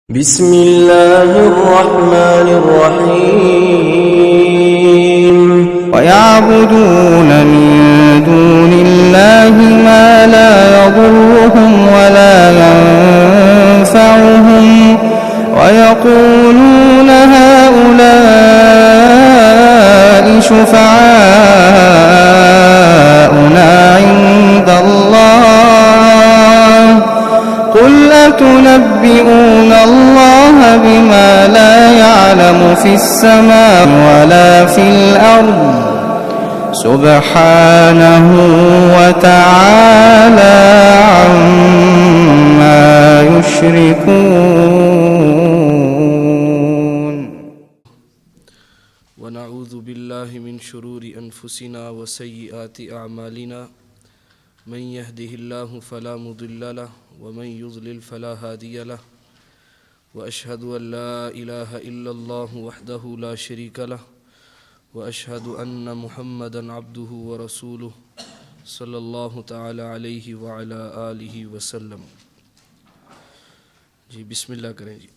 بسم الله الرحمن الرحيم ويعبدون من دون الله ما لا يضرهم ولا ينفعهم ويقولون هؤلاء شفعاؤنا عند الله قل أتنبئون الله بما لا يعلم في السماء ولا في الأرض سبحانه وتعالى عما يشركون. ونعوذ بالله من شرور أنفسنا وسيئات أعمالنا من يهده الله فلا مضل له ومن يضلل فلا هادي له وأشهد أن لا إله إلا الله وحده لا شريك له وأشهد أن محمدا عبده ورسوله صلى الله تعالى عليه وعلى آله وسلم. جی بسم اللہ کریں جی.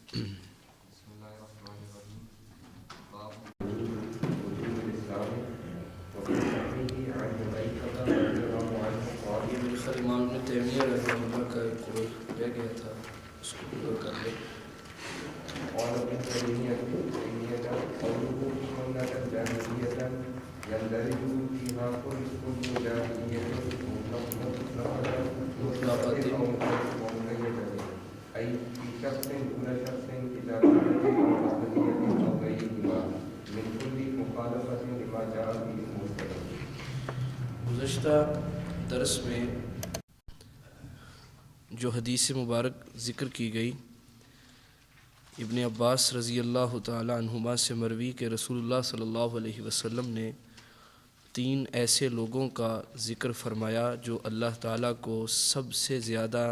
امام ابن تیمیہ رحمہ اللہ کا ایک قول رہ گیا تھا، اس کو پورا کر لیں. قال ابن تيمية قوله سنة جاهلية يندرج فيها كل جاهلية مطلقة أو مقيدة، أي في شخص دون شخص إذا كانت أو عقلية أو غيرهما من كل مخالفة لما جاء به المرسل. گزشتہ درس میں جو حدیث مبارک ذکر کی گئی، ابن عباس رضی اللہ تعالی عنہما سے مروی کہ رسول اللہ صلی اللہ علیہ وسلم نے 3 ایسے لوگوں کا ذکر فرمایا جو اللہ تعالیٰ کو سب سے زیادہ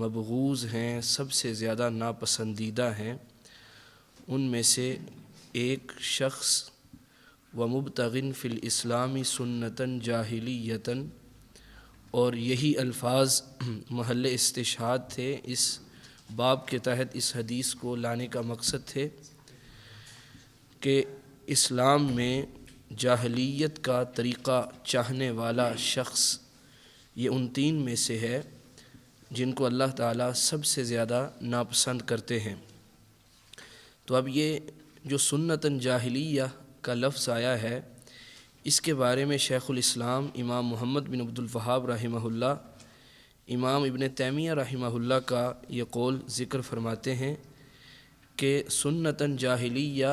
مبغوض ہیں، سب سے زیادہ ناپسندیدہ ہیں. ان میں سے ایک شخص ومبتغن فی الاسلام سنتاً جاہلیتاً، اور یہی الفاظ محل استشہاد تھے. اس باب کے تحت اس حدیث کو لانے کا مقصد تھے کہ اسلام میں جاہلیت کا طریقہ چاہنے والا شخص یہ ان 3 میں سے ہے جن کو اللہ تعالیٰ سب سے زیادہ ناپسند کرتے ہیں. تو اب یہ جو سنتاً جاہلیہ کا لفظ آیا ہے، اس کے بارے میں شیخ الاسلام امام محمد بن عبد الوہاب رحمہ اللہ، امام ابن تیمیہ رحمہ اللہ کا یہ قول ذکر فرماتے ہیں کہ سنتاً جاہلیہ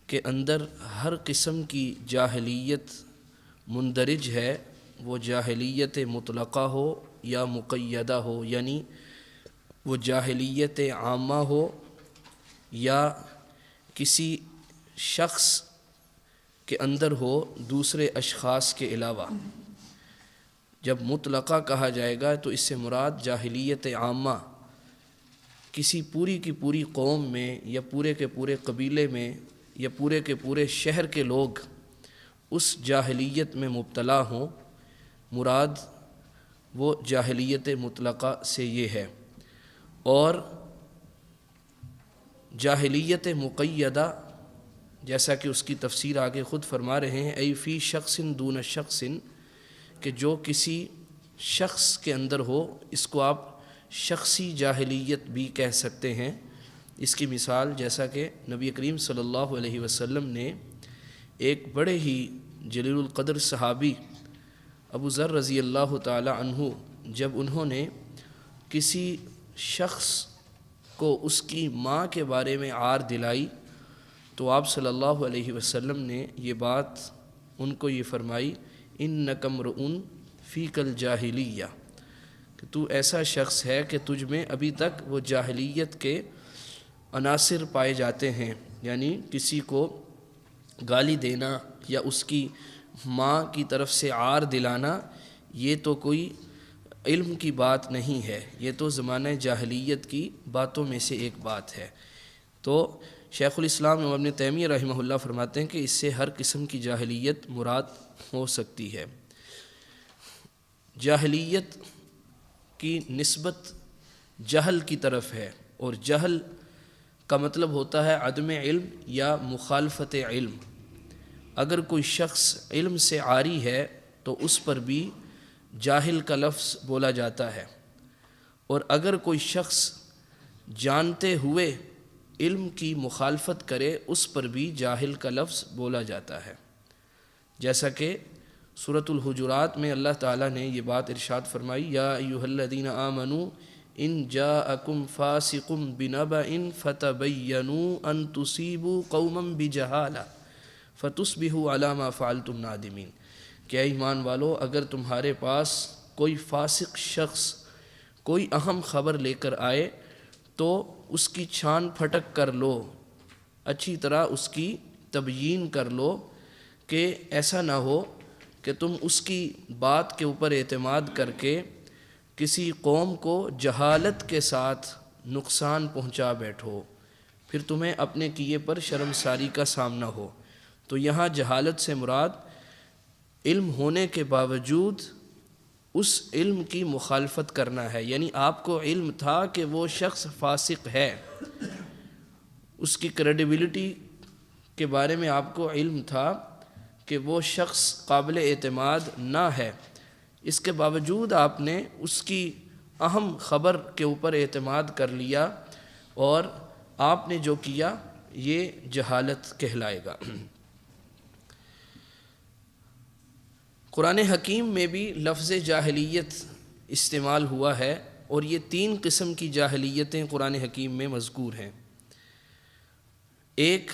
کے اندر ہر قسم کی جاہلیت مندرج ہے، وہ جاہلیت مطلقہ ہو یا مقیدہ ہو، یعنی وہ جاہلیت عامہ ہو یا کسی شخص کے اندر ہو دوسرے اشخاص کے علاوہ. جب مطلقہ کہا جائے گا تو اس سے مراد جاہلیت عامہ کسی پوری کی پوری قوم میں یا پورے کے پورے قبیلے میں یا پورے کے پورے شہر کے لوگ اس جاہلیت میں مبتلا ہوں. مراد وہ جاہلیت مطلقہ سے یہ ہے. اور جاہلیت مقیدہ جیسا کہ اس کی تفسیر آگے خود فرما رہے ہیں، ای فی شخص دون شخص، کہ جو کسی شخص کے اندر ہو، اس کو آپ شخصی جاہلیت بھی کہہ سکتے ہیں. اس کی مثال جیسا کہ نبی کریم صلی اللہ علیہ وسلم نے ایک بڑے ہی جلیل القدر صحابی ابو ذر رضی اللہ تعالی عنہ، جب انہوں نے کسی شخص کو اس کی ماں کے بارے میں عار دلائی تو آپ صلی اللہ علیہ وسلم نے یہ بات ان کو یہ فرمائی، اِنَّکَ امْرُؤٌ فِیکَ الْجَاہِلیَّہ، کہ تو ایسا شخص ہے کہ تجھ میں ابھی تک وہ جاہلیت کے عناصر پائے جاتے ہیں. یعنی کسی کو گالی دینا یا اس کی ماں کی طرف سے عار دلانا یہ تو کوئی علم کی بات نہیں ہے، یہ تو زمانہ جاہلیت کی باتوں میں سے ایک بات ہے. تو شیخ الاسلام ابن تیمیہ رحمہ اللہ فرماتے ہیں کہ اس سے ہر قسم کی جاہلیت مراد ہو سکتی ہے. جاہلیت کی نسبت جہل کی طرف ہے، اور جہل کا مطلب ہوتا ہے عدم علم یا مخالفت علم۔ اگر کوئی شخص علم سے عاری ہے تو اس پر بھی جاہل کا لفظ بولا جاتا ہے، اور اگر کوئی شخص جانتے ہوئے علم کی مخالفت کرے اس پر بھی جاہل کا لفظ بولا جاتا ہے۔ جیسا کہ سورۃ الحجرات میں اللہ تعالیٰ نے یہ بات ارشاد فرمائی، یا ایھا الذین آمنوا ان جاءکم فاسق بنبأ فتبینوا ان تصیبوا قوما بجہالہ فتصبحوا علی ما فعلتم نادمین، کہ ایمان والو اگر تمہارے پاس کوئی فاسق شخص کوئی اہم خبر لے کر آئے تو اس کی چھان پھٹک کر لو، اچھی طرح اس کی تبیین کر لو، کہ ایسا نہ ہو کہ تم اس کی بات کے اوپر اعتماد کر کے کسی قوم کو جہالت کے ساتھ نقصان پہنچا بیٹھو، پھر تمہیں اپنے کیے پر شرمساری کا سامنا ہو۔ تو یہاں جہالت سے مراد علم ہونے کے باوجود اس علم کی مخالفت کرنا ہے، یعنی آپ کو علم تھا کہ وہ شخص فاسق ہے، اس کی کریڈیبلٹی کے بارے میں آپ کو علم تھا کہ وہ شخص قابل اعتماد نہ ہے، اس کے باوجود آپ نے اس کی اہم خبر کے اوپر اعتماد کر لیا، اور آپ نے جو کیا یہ جہالت کہلائے گا۔ قرآن حکیم میں بھی لفظ جاہلیت استعمال ہوا ہے، اور یہ 3 قسم کی جاہلیتیں قرآن حکیم میں مذکور ہیں۔ ایک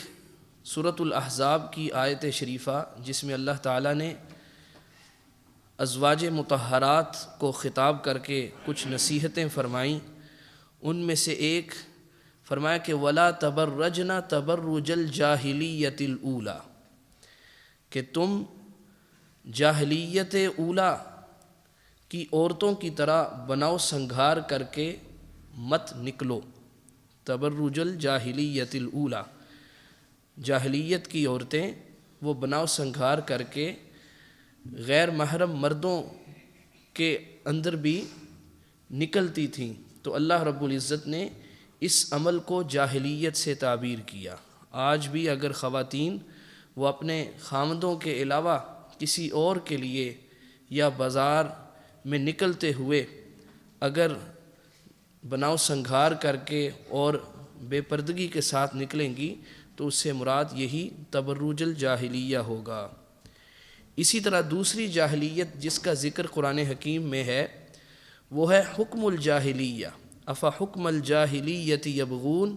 سورۃ الاحزاب کی آیت شریفہ جس میں اللہ تعالیٰ نے ازواج مطہرات کو خطاب کر کے کچھ نصیحتیں فرمائیں، ان میں سے ایک فرمایا کہ وَلَا تَبَرَّجْنَ تَبَرُّجَ الْجَاهِلِيَّةِ الْأُولَى، کہ تم جاہلیت اولا کی عورتوں کی طرح بناؤ سنگھار کر کے مت نکلو۔ تبرج الجاہلیت الاولی، جاہلیت کی عورتیں وہ بناؤ سنگھار کر کے غیر محرم مردوں کے اندر بھی نکلتی تھیں، تو اللہ رب العزت نے اس عمل کو جاہلیت سے تعبیر کیا۔ آج بھی اگر خواتین وہ اپنے خامندوں کے علاوہ کسی اور کے لیے یا بازار میں نکلتے ہوئے اگر بناؤ سنگھار کر کے اور بے پردگی کے ساتھ نکلیں گی تو اس سے مراد یہی تبرج الجاہلیہ ہوگا۔ اسی طرح دوسری جاہلیت جس کا ذکر قرآن حکیم میں ہے وہ ہے حکم الجاہلیہ، افحکم الجاہلیۃ یبغون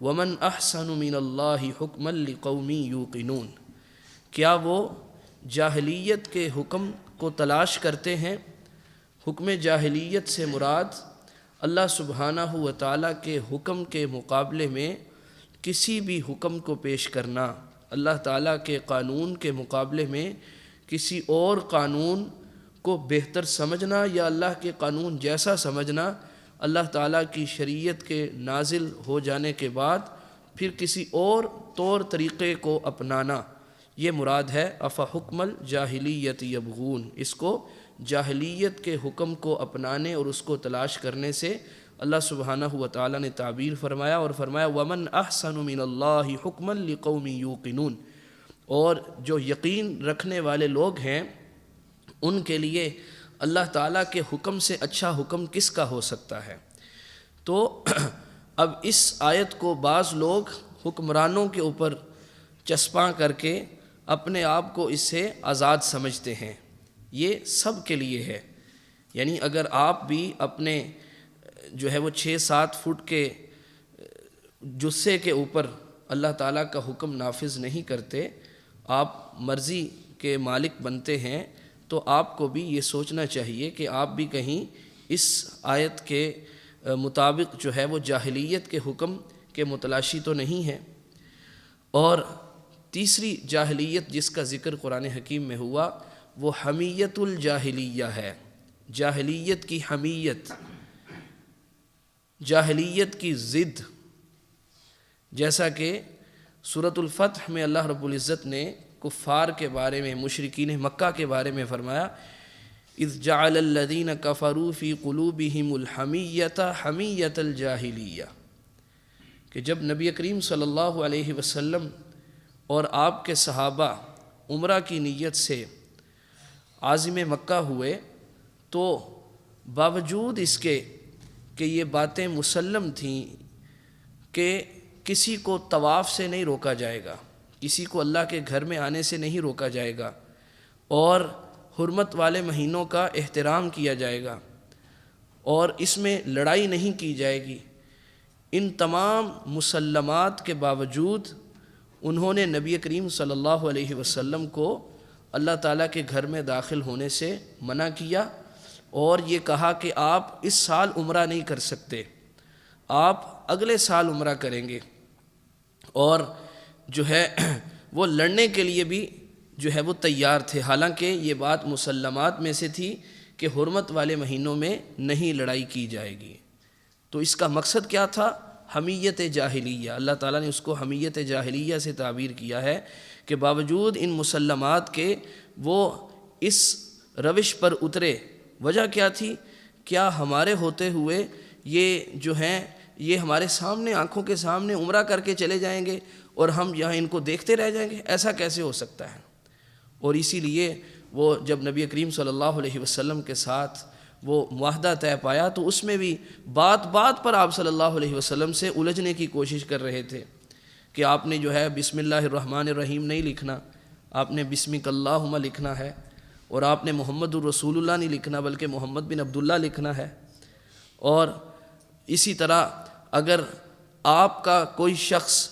ومن احسن من اللہ حکما لقوم یوقنون، کیا وہ جاہلیت کے حکم کو تلاش کرتے ہیں؟ حکم جاہلیت سے مراد اللہ سبحانہ و تعالیٰ کے حکم کے مقابلے میں کسی بھی حکم کو پیش کرنا، اللہ تعالیٰ کے قانون کے مقابلے میں کسی اور قانون کو بہتر سمجھنا یا اللہ کے قانون جیسا سمجھنا، اللہ تعالیٰ کی شریعت کے نازل ہو جانے کے بعد پھر کسی اور طور طریقے کو اپنانا، یہ مراد ہے افحکم الجاہلیۃ یبغون۔ اس کو جاہلیت کے حکم کو اپنانے اور اس کو تلاش کرنے سے اللہ سبحانہ و تعالیٰ نے تعبیر فرمایا، اور فرمایا ومن احسن من اللہ حکما لقوم یوقنون، اور جو یقین رکھنے والے لوگ ہیں ان کے لیے اللہ تعالیٰ کے حکم سے اچھا حکم کس کا ہو سکتا ہے۔ تو اب اس آیت کو بعض لوگ حکمرانوں کے اوپر چسپاں کر کے اپنے آپ کو اس سے آزاد سمجھتے ہیں، یہ سب کے لیے ہے، یعنی اگر آپ بھی اپنے جو ہے وہ 6-7 فٹ کے جثے کے اوپر اللہ تعالیٰ کا حکم نافذ نہیں کرتے، آپ مرضی کے مالک بنتے ہیں، تو آپ کو بھی یہ سوچنا چاہیے کہ آپ بھی کہیں اس آیت کے مطابق جو ہے وہ جاہلیت کے حکم کے متلاشی تو نہیں ہے۔ اور تیسری جاہلیت جس کا ذکر قرآن حکیم میں ہوا وہ حمیت الجاہلیہ ہے، جاہلیت کی حمیت، جاہلیت کی ضد، جیسا کہ سورۃ الفتح میں اللہ رب العزت نے کفار کے بارے میں، مشرکین مکہ کے بارے میں فرمایا اذ جعل الذین کفروا فی قلوبہم الحمیۃ حمیۃ الجاہلیہ، کہ جب نبی کریم صلی اللہ علیہ وسلم اور آپ کے صحابہ عمرہ کی نیت سے عازم مکہ ہوئے تو باوجود اس کے کہ یہ باتیں مسلم تھیں کہ کسی کو طواف سے نہیں روکا جائے گا، کسی کو اللہ کے گھر میں آنے سے نہیں روکا جائے گا، اور حرمت والے مہینوں کا احترام کیا جائے گا، اور اس میں لڑائی نہیں کی جائے گی، ان تمام مسلمات کے باوجود انہوں نے نبی کریم صلی اللہ علیہ وسلم کو اللہ تعالیٰ کے گھر میں داخل ہونے سے منع کیا، اور یہ کہا کہ آپ اس سال عمرہ نہیں کر سکتے، آپ اگلے سال عمرہ کریں گے، اور جو ہے وہ لڑنے کے لیے بھی جو ہے وہ تیار تھے، حالانکہ یہ بات مسلمات میں سے تھی کہ حرمت والے مہینوں میں نہیں لڑائی کی جائے گی۔ تو اس کا مقصد کیا تھا؟ حمیت جاہلیہ۔ اللہ تعالیٰ نے اس کو حمیت جاہلیہ سے تعبیر کیا ہے کہ باوجود ان مسلمات کے وہ اس روش پر اترے۔ وجہ کیا تھی؟ کیا ہمارے ہوتے ہوئے یہ جو ہیں یہ ہمارے سامنے آنکھوں کے سامنے عمرہ کر کے چلے جائیں گے اور ہم یہاں ان کو دیکھتے رہ جائیں گے؟ ایسا کیسے ہو سکتا ہے؟ اور اسی لیے وہ جب نبی کریم صلی اللہ علیہ وسلم کے ساتھ وہ معاہدہ طے پایا تو اس میں بھی بات بات پر آپ صلی اللہ علیہ وسلم سے الجھنے کی کوشش کر رہے تھے کہ آپ نے جو ہے بسم اللہ الرحمن الرحیم نہیں لکھنا، آپ نے بسمک اللہم لکھنا ہے، اور آپ نے محمد الرسول اللہ نہیں لکھنا بلکہ محمد بن عبداللہ لکھنا ہے۔ اور اسی طرح اگر آپ کا کوئی شخص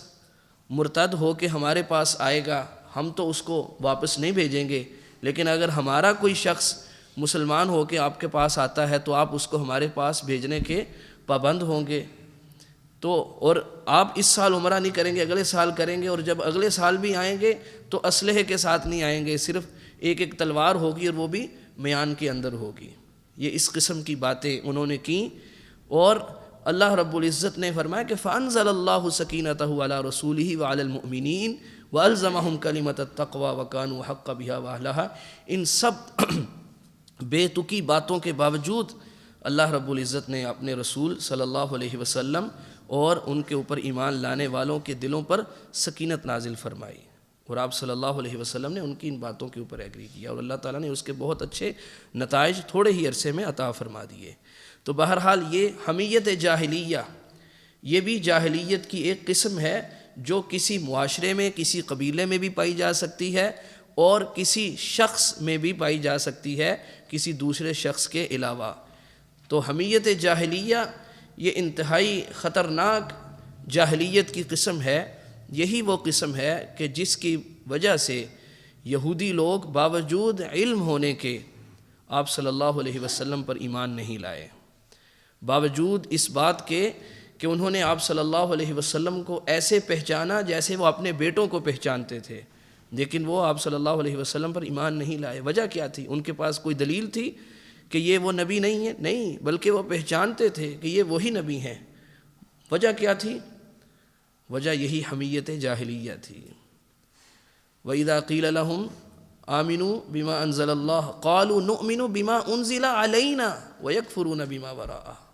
مرتد ہو کے ہمارے پاس آئے گا ہم تو اس کو واپس نہیں بھیجیں گے، لیکن اگر ہمارا کوئی شخص مسلمان ہو کے آپ کے پاس آتا ہے تو آپ اس کو ہمارے پاس بھیجنے کے پابند ہوں گے۔ تو اور آپ اس سال عمرہ نہیں کریں گے، اگلے سال کریں گے، اور جب اگلے سال بھی آئیں گے تو اسلحے کے ساتھ نہیں آئیں گے، صرف ایک ایک تلوار ہوگی اور وہ بھی میان کے اندر ہوگی۔ یہ اس قسم کی باتیں انہوں نے کیں، اور اللہ رب العزت نے فرمایا کہ فَأَنزَلَ اللَّهُ سَكِينَتَهُ عَلَى رَسُولِهِ وَعَلَى الْمُؤْمِنِينَ وَأَلْزَمَهُمْ كَلِمَةَ التَّقْوَى وَكَانُوا حَقَّ بِهَا وَأَهْلَهَا۔ ان سب بے تکی باتوں کے باوجود اللہ رب العزت نے اپنے رسول صلی اللہ علیہ وسلم اور ان کے اوپر ایمان لانے والوں کے دلوں پر سکینت نازل فرمائی، اور آپ صلی اللہ علیہ وسلم نے ان کی ان باتوں کے اوپر ایگری کیا، اور اللہ تعالیٰ نے اس کے بہت اچھے نتائج تھوڑے ہی عرصے میں عطا فرما دیے۔ تو بہرحال یہ حمیت جاہلیہ یہ بھی جاہلیت کی ایک قسم ہے جو کسی معاشرے میں کسی قبیلے میں بھی پائی جا سکتی ہے اور کسی شخص میں بھی پائی جا سکتی ہے کسی دوسرے شخص کے علاوہ۔ تو حمیت جاہلیہ یہ انتہائی خطرناک جاہلیت کی قسم ہے، یہی وہ قسم ہے کہ جس کی وجہ سے یہودی لوگ باوجود علم ہونے کے آپ صلی اللہ علیہ وسلم پر ایمان نہیں لائے، باوجود اس بات کے کہ انہوں نے آپ صلی اللہ علیہ وسلم کو ایسے پہچانا جیسے وہ اپنے بیٹوں کو پہچانتے تھے، لیکن وہ آپ صلی اللہ علیہ وسلم پر ایمان نہیں لائے۔ وجہ کیا تھی؟ ان کے پاس کوئی دلیل تھی کہ یہ وہ نبی نہیں ہے؟ نہیں، بلکہ وہ پہچانتے تھے کہ یہ وہی نبی ہیں۔ وجہ کیا تھی؟ وجہ یہی حمیت جاہلیہ تھی۔ وَإِذَا قِيلَ لَهُمْ آمِنُوا بِمَا أَنزَلَ اللَّهُ قَالُوا نُؤْمِنُ بِمَا أُنزِلَ عَلَيْنَا وَيَكْفُرُونَ بِمَا وَرَاءَهُ،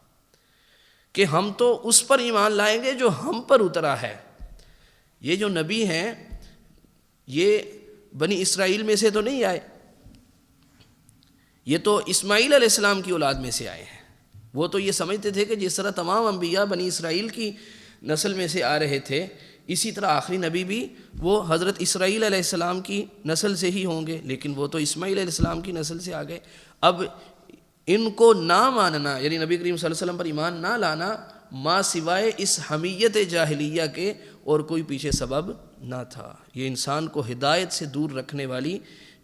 کہ ہم تو اس پر ایمان لائیں گے جو ہم پر اترا ہے۔ یہ جو نبی ہیں یہ بنی اسرائیل میں سے تو نہیں آئے، یہ تو اسماعیل علیہ السلام کی اولاد میں سے آئے ہیں۔ وہ تو یہ سمجھتے تھے کہ جس طرح تمام انبیاء بنی اسرائیل کی نسل میں سے آ رہے تھے، اسی طرح آخری نبی بھی وہ حضرت اسرائیل علیہ السلام کی نسل سے ہی ہوں گے، لیکن وہ تو اسماعیل علیہ السلام کی نسل سے آ گئے۔ اب ان کو نہ ماننا یعنی نبی کریم صلی اللہ علیہ وسلم پر ایمان نہ لانا ما سوائے اس حمیت جاہلیہ کے اور کوئی پیچھے سبب نہ تھا۔ یہ انسان کو ہدایت سے دور رکھنے والی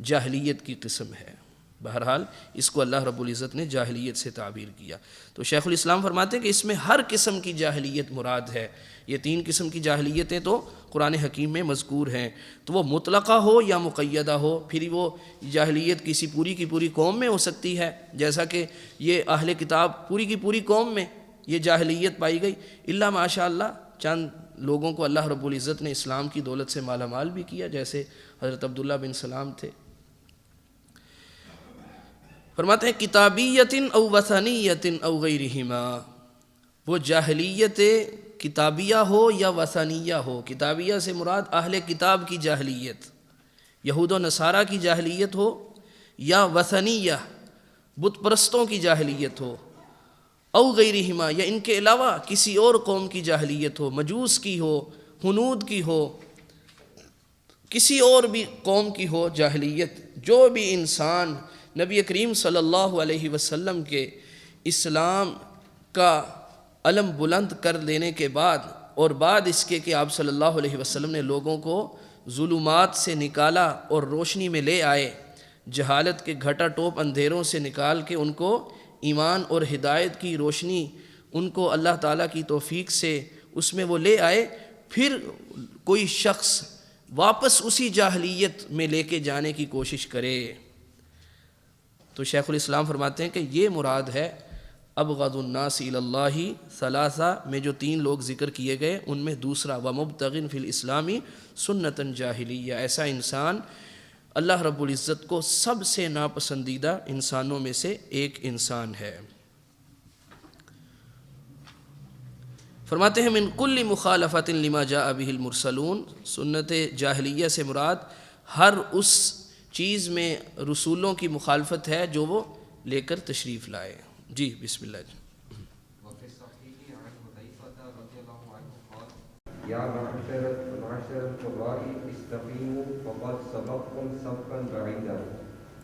جاہلیت کی قسم ہے۔ بہرحال اس کو اللہ رب العزت نے جاہلیت سے تعبیر کیا۔ تو شیخ الاسلام فرماتے ہیں کہ اس میں ہر قسم کی جاہلیت مراد ہے۔ یہ تین قسم کی جاہلیتیں تو قرآن حکیم میں مذکور ہیں، تو وہ مطلقہ ہو یا مقیدہ ہو، پھر وہ جاہلیت کسی پوری کی پوری قوم میں ہو سکتی ہے، جیسا کہ یہ اہل کتاب پوری کی پوری قوم میں یہ جاہلیت پائی گئی، الا ماشاء اللہ چند لوگوں کو اللہ رب العزت نے اسلام کی دولت سے مالا مال بھی کیا، جیسے حضرت عبداللہ بن سلام تھے۔ فرماتے ہیں کتابیت او وثنیت او غیرہما، وہ جاہلیت کتابیہ ہو یا وثنیہ ہو، کتابیہ سے مراد اہل کتاب کی جاہلیت، یہود و نصارہ کی جاہلیت ہو، یا وثنیہ بت پرستوں کی جاہلیت ہو، او غیرہما یا ان کے علاوہ کسی اور قوم کی جاہلیت ہو، مجوس کی ہو، ہنود کی ہو، کسی اور بھی قوم کی ہو جاہلیت، جو بھی انسان نبی کریم صلی اللہ علیہ وسلم کے اسلام کا علم بلند کر دینے کے بعد اور بعد اس کے کہ آپ صلی اللہ علیہ وسلم نے لوگوں کو ظلمات سے نکالا اور روشنی میں لے آئے، جہالت کے گھٹا ٹوپ اندھیروں سے نکال کے ان کو ایمان اور ہدایت کی روشنی ان کو اللہ تعالیٰ کی توفیق سے اس میں وہ لے آئے، پھر کوئی شخص واپس اسی جاہلیت میں لے کے جانے کی کوشش کرے تو شیخ الاسلام فرماتے ہیں کہ یہ مراد ہے ابغض الناس الی اللہ ثلاثہ میں جو 3 لوگ ذکر کیے گئے ان میں دوسرا ومبتغن فی الاسلامی سنتاً جاہلیہ، ایسا انسان اللہ رب العزت کو سب سے ناپسندیدہ انسانوں میں سے ایک انسان ہے۔ فرماتے ہیں من کل مخالفت لما جاء به المرسلون، سنت جاہلیہ سے مراد ہر اس چیز میں رسولوں کی مخالفت ہے جو وہ لے کر تشریف لائے۔ جی بسم اللہ جی۔ وفي الصحيح عن حذيفة رضي الله عنه قال يا معشر القراء استقيموا فقد سبقتم سبقا بعيدا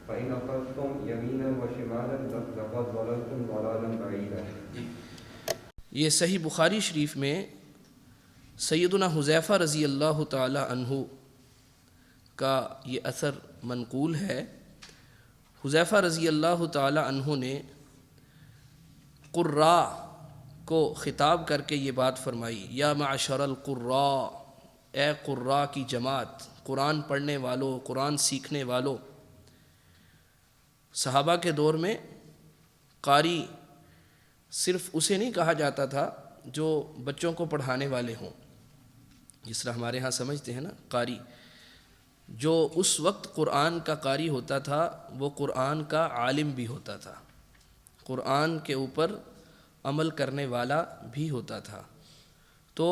فإن أخذتم يمينا وشمالا لقد ضللتم ضلالا بعيدا۔ یہ صحیح بخاری شریف میں سیدنا حذیفہ رضی اللہ تعالی عنہ کا یہ اثر منقول ہے۔ حذیفہ رضی اللہ تعالی عنہ نے قراء کو خطاب کر کے یہ بات فرمائی، یا معشر القراء، اے قراء کی جماعت، قرآن پڑھنے والوں، قرآن سیکھنے والوں۔ صحابہ کے دور میں قاری صرف اسے نہیں کہا جاتا تھا جو بچوں کو پڑھانے والے ہوں، جس طرح ہمارے ہاں سمجھتے ہیں نا قاری، جو اس وقت قرآن کا قاری ہوتا تھا وہ قرآن کا عالم بھی ہوتا تھا، قرآن کے اوپر عمل کرنے والا بھی ہوتا تھا۔ تو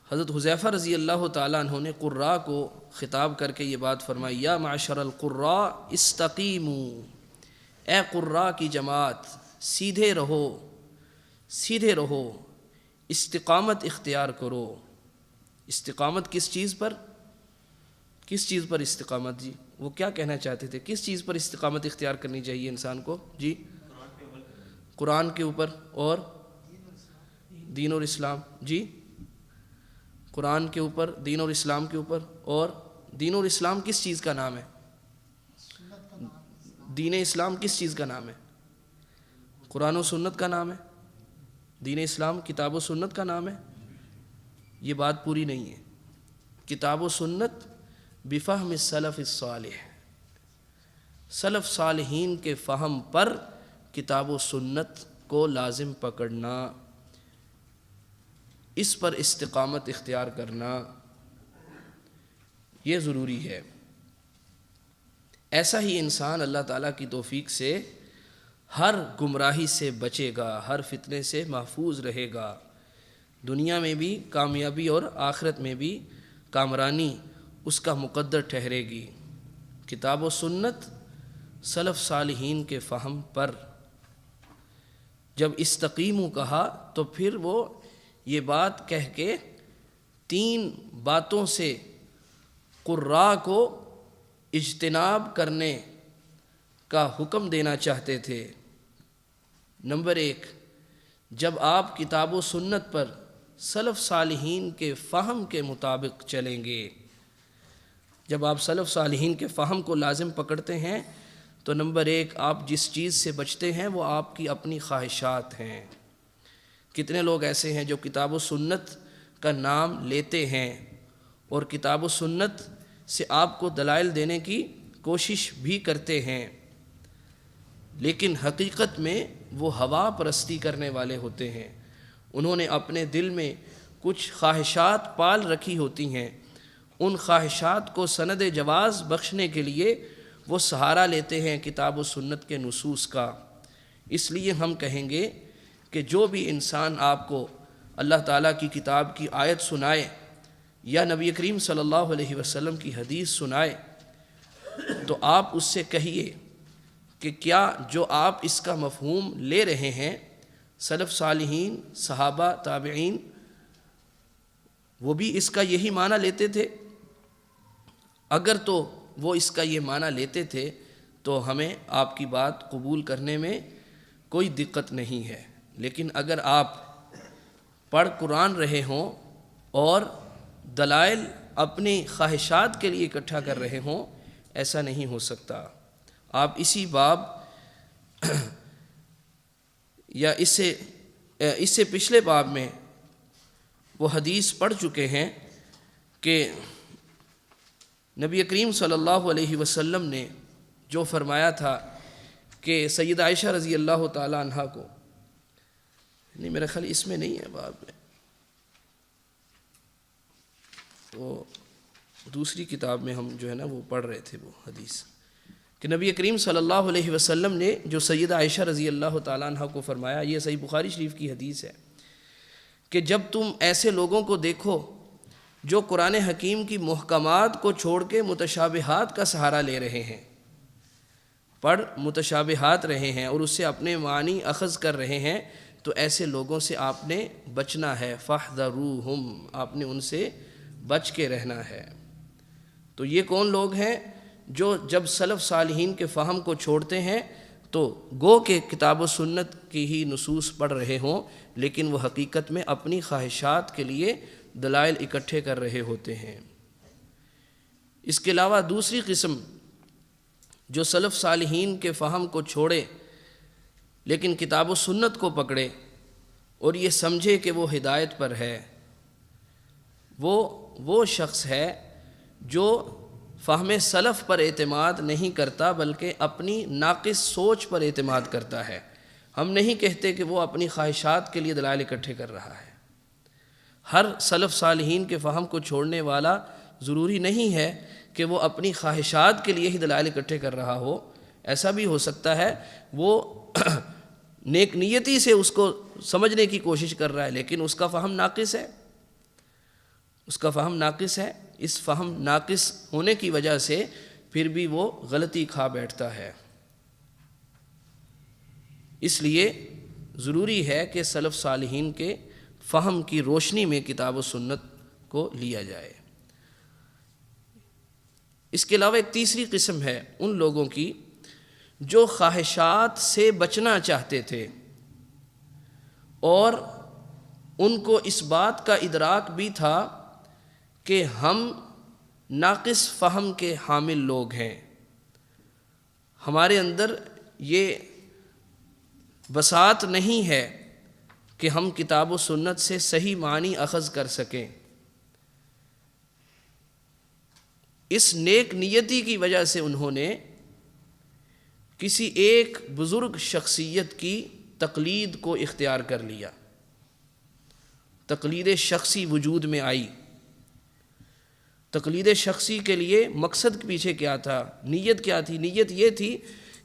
حضرت حذیفہ رضی اللہ تعالیٰ عنہ نے قراء کو خطاب کر کے یہ بات فرمائی، یا معشر القراء استقیموا، اے قراء کی جماعت سیدھے رہو، سیدھے رہو، استقامت اختیار کرو۔ استقامت کس چیز پر؟ کس چیز پر استقامت؟ جی وہ کیا کہنا چاہتے تھے، کس چیز پر استقامت اختیار کرنی چاہیے انسان کو؟ جی قرآن کے اوپر اور دین اور اسلام۔ جی قرآن کے اوپر، دین اور اسلام کے اوپر، اور دین اور اسلام کس چیز کا نام ہے؟ دین اسلام کس چیز کا نام ہے؟ قرآن و سنت کا نام ہے۔ دین اسلام کتاب و سنت کا نام ہے۔ یہ بات پوری نہیں ہے۔ کتاب و سنت بفہم السلف الصالح، سلف صالحین کے فہم پر کتاب و سنت کو لازم پکڑنا، اس پر استقامت اختیار کرنا، یہ ضروری ہے۔ ایسا ہی انسان اللہ تعالیٰ کی توفیق سے ہر گمراہی سے بچے گا، ہر فتنے سے محفوظ رہے گا، دنیا میں بھی کامیابی اور آخرت میں بھی کامرانی اس کا مقدر ٹھہرے گی۔ کتاب و سنت سلف صالحین کے فہم پر جب استقیموا کہا تو پھر وہ یہ بات کہہ کے 3 باتوں سے قراء کو اجتناب کرنے کا حکم دینا چاہتے تھے۔ نمبر 1، جب آپ کتاب و سنت پر سلف صالحین کے فہم کے مطابق چلیں گے، جب آپ سلف صالحین کے فہم کو لازم پکڑتے ہیں تو نمبر 1 آپ جس چیز سے بچتے ہیں وہ آپ کی اپنی خواہشات ہیں۔ کتنے لوگ ایسے ہیں جو کتاب و سنت کا نام لیتے ہیں اور کتاب و سنت سے آپ کو دلائل دینے کی کوشش بھی کرتے ہیں، لیکن حقیقت میں وہ ہوا پرستی کرنے والے ہوتے ہیں۔ انہوں نے اپنے دل میں کچھ خواہشات پال رکھی ہوتی ہیں، ان خواہشات کو سند جواز بخشنے کے لیے وہ سہارا لیتے ہیں کتاب و سنت کے نصوص کا۔ اس لیے ہم کہیں گے کہ جو بھی انسان آپ کو اللہ تعالیٰ کی کتاب کی آیت سنائے یا نبی کریم صلی اللہ علیہ وسلم کی حدیث سنائے تو آپ اس سے کہیے کہ کیا جو آپ اس کا مفہوم لے رہے ہیں سلف صالحین صحابہ تابعین وہ بھی اس کا یہی معنی لیتے تھے؟ اگر تو وہ اس کا یہ معنی لیتے تھے تو ہمیں آپ کی بات قبول کرنے میں کوئی دقت نہیں ہے، لیکن اگر آپ پڑھ قرآن رہے ہوں اور دلائل اپنی خواہشات کے لیے اکٹھا کر رہے ہوں، ایسا نہیں ہو سکتا۔ آپ اسی باب یا اس سے پچھلے باب میں وہ حدیث پڑھ چکے ہیں کہ نبی کریم صلی اللہ علیہ وسلم نے جو فرمایا تھا کہ سیدہ عائشہ رضی اللہ تعالی عنہ کو، نہیں میرا خیال اس میں نہیں ہے باب میں، تو دوسری کتاب میں ہم جو ہے نا وہ پڑھ رہے تھے وہ حدیث کہ نبی کریم صلی اللہ علیہ وسلم نے جو سیدہ عائشہ رضی اللہ تعالیٰ عنہ کو فرمایا، یہ صحیح بخاری شریف کی حدیث ہے کہ جب تم ایسے لوگوں کو دیکھو جو قرآن حکیم کی محکمات کو چھوڑ کے متشابہات کا سہارا لے رہے ہیں، پڑھ متشابہات رہے ہیں اور اس سے اپنے معنی اخذ کر رہے ہیں، تو ایسے لوگوں سے آپ نے بچنا ہے، فاحذروہم، آپ نے ان سے بچ کے رہنا ہے۔ تو یہ کون لوگ ہیں جو جب سلف صالحین کے فہم کو چھوڑتے ہیں تو گو کہ کتاب و سنت کی ہی نصوص پڑھ رہے ہوں، لیکن وہ حقیقت میں اپنی خواہشات کے لیے دلائل اکٹھے کر رہے ہوتے ہیں۔ اس کے علاوہ دوسری قسم جو سلف صالحین کے فہم کو چھوڑے لیکن کتاب و سنت کو پکڑے اور یہ سمجھے کہ وہ ہدایت پر ہے، وہ شخص ہے جو فہم سلف پر اعتماد نہیں کرتا بلکہ اپنی ناقص سوچ پر اعتماد کرتا ہے۔ ہم نہیں کہتے کہ وہ اپنی خواہشات کے لیے دلائل اکٹھے کر رہا ہے۔ ہر سلف صالحین کے فہم کو چھوڑنے والا ضروری نہیں ہے کہ وہ اپنی خواہشات کے لیے ہی دلائل اکٹھے کر رہا ہو، ایسا بھی ہو سکتا ہے وہ نیک نیتی سے اس کو سمجھنے کی کوشش کر رہا ہے لیکن اس کا فہم ناقص ہے، اس فہم ناقص ہونے کی وجہ سے پھر بھی وہ غلطی کھا بیٹھتا ہے۔ اس لیے ضروری ہے کہ سلف صالحین کے فہم کی روشنی میں کتاب و سنت کو لیا جائے۔ اس کے علاوہ ایک تیسری قسم ہے ان لوگوں کی جو خواہشات سے بچنا چاہتے تھے اور ان کو اس بات کا ادراک بھی تھا کہ ہم ناقص فہم کے حامل لوگ ہیں، ہمارے اندر یہ بساط نہیں ہے کہ ہم کتاب و سنت سے صحیح معنی اخذ کر سکیں۔ اس نیک نیتی کی وجہ سے انہوں نے کسی ایک بزرگ شخصیت کی تقلید کو اختیار کر لیا، تقلید شخصی وجود میں آئی۔ تقلید شخصی کے لیے مقصد کے پیچھے کیا تھا، نیت کیا تھی؟ نیت یہ تھی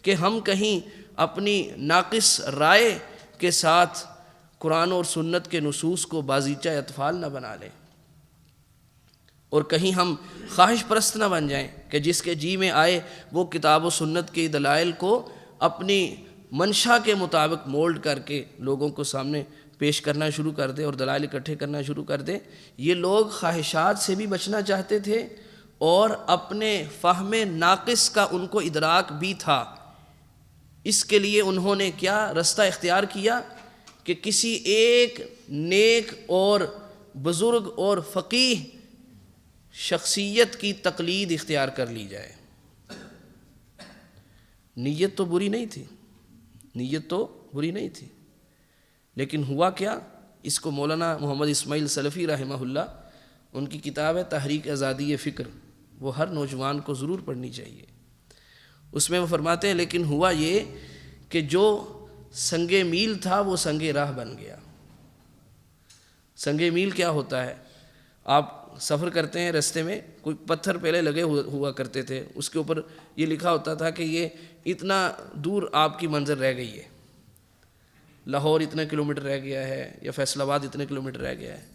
کہ ہم کہیں اپنی ناقص رائے کے ساتھ قرآن اور سنت کے نصوص کو بازیچہ اطفال نہ بنا لیں اور کہیں ہم خواہش پرست نہ بن جائیں کہ جس کے جی میں آئے وہ کتاب و سنت کے دلائل کو اپنی منشا کے مطابق مولڈ کر کے لوگوں کو سامنے پیش کرنا شروع کر دے اور دلائل اکٹھے کرنا شروع کر دے۔ یہ لوگ خواہشات سے بھی بچنا چاہتے تھے اور اپنے فہم ناقص کا ان کو ادراک بھی تھا۔ اس کے لیے انہوں نے کیا رستہ اختیار کیا کہ کسی ایک نیک اور بزرگ اور فقیہ شخصیت کی تقلید اختیار کر لی جائے۔ نیت تو بری نہیں تھی، لیکن ہوا کیا؟ اس کو مولانا محمد اسماعیل سلفی رحمہ اللہ، ان کی کتاب ہے تحریک آزادی فکر، وہ ہر نوجوان کو ضرور پڑھنی چاہیے۔ اس میں وہ فرماتے ہیں لیکن ہوا یہ کہ جو سنگ میل تھا وہ سنگ راہ بن گیا۔ سنگ میل کیا ہوتا ہے؟ آپ سفر کرتے ہیں، رستے میں کوئی پتھر پہلے لگے ہوا کرتے تھے، اس کے اوپر یہ لکھا ہوتا تھا کہ یہ اتنا دور آپ کی منزل رہ گئی ہے، لاہور اتنے کلومیٹر رہ گیا ہے یا فیصل آباد اتنے کلومیٹر رہ گیا ہے،